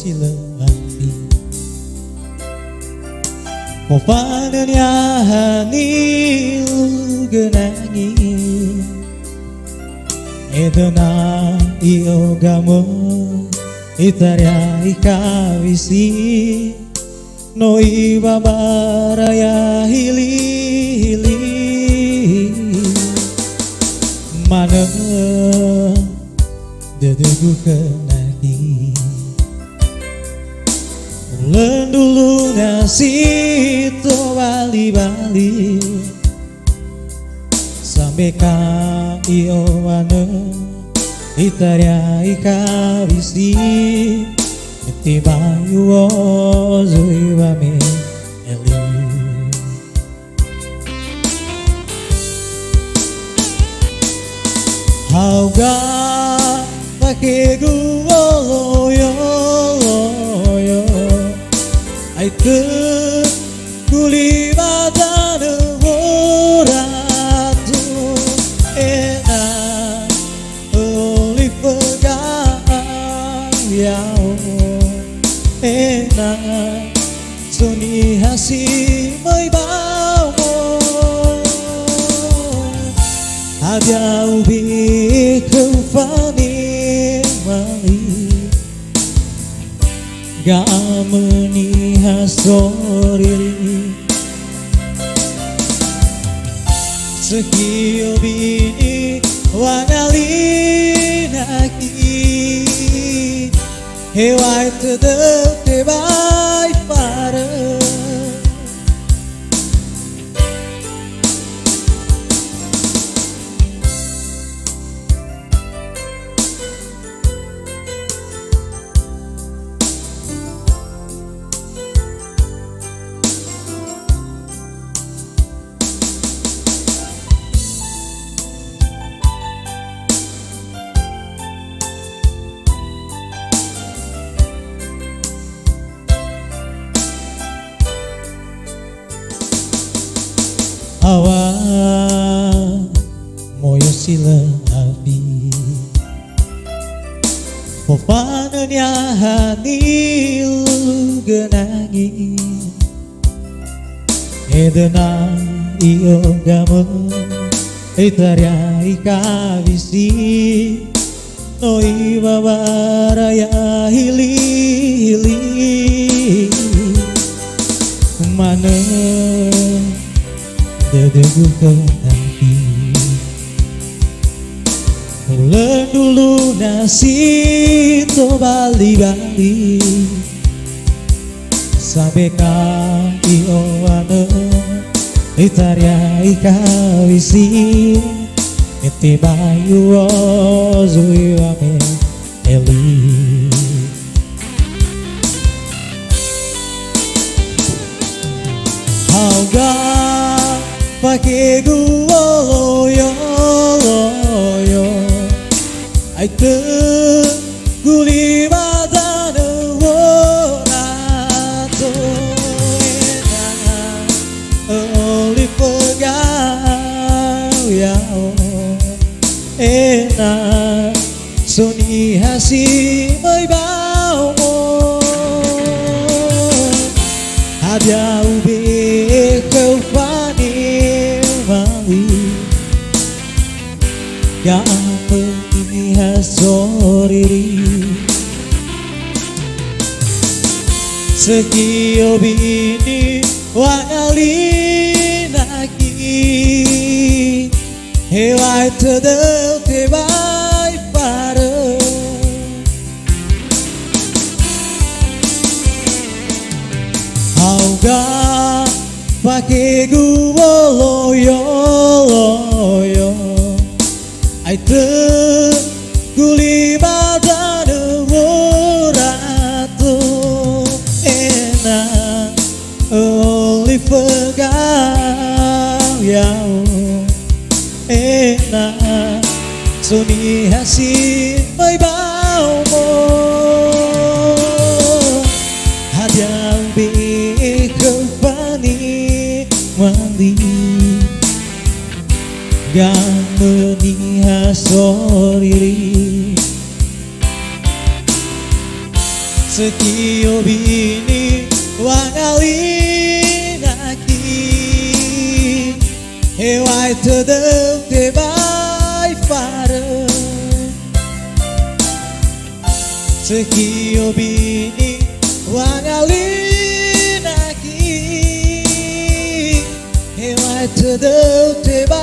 silati Mopananya hani lugenangi Edena iyo gamo Itaria ikawisi No ibabaraya hili Mana dedegu kenaki Ulen dulu nasi to bali-bali Sampai ka iyo mana Itaria ikawisi Tiba yuo zui wa me eli Hauga pake guo yo Ai te kuli badana horatu ena oli pegang yao ena suni hasi mai bao Ada ubi kufani mali Gameni hasoriri Sekio bini wangalinaki Hewai tedek tebai para Awa moyo sila api Popananya hani lugenangi Edena iyo gamo Itaria ikawisi No ibabaraya hili Mana dedegu kenanti Ulen dulu nasi to bali-bali Sampai ka iyo ane Itaria ikawisi Iti bayu ozui wame eli Hauga pake guo yo Ai te kuli badana horatu ena oli pegang yao ena suni hasi mai bao Ada ubi kufani mali Gameni hasoriri Sekio bini wangalinaki Hewai tedek tebai para Hauga pake guo yo Ai te kuli badana horatu ena oli pegang yao ena suni hasi mai bao Hadang bi kefani mandi Gameni hasoriri Sekiyo bini wangalin aki Hewai tedem te bai fare Sekiyo bini wangalin aki Hewai tedem te bai